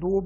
$2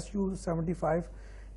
Su-75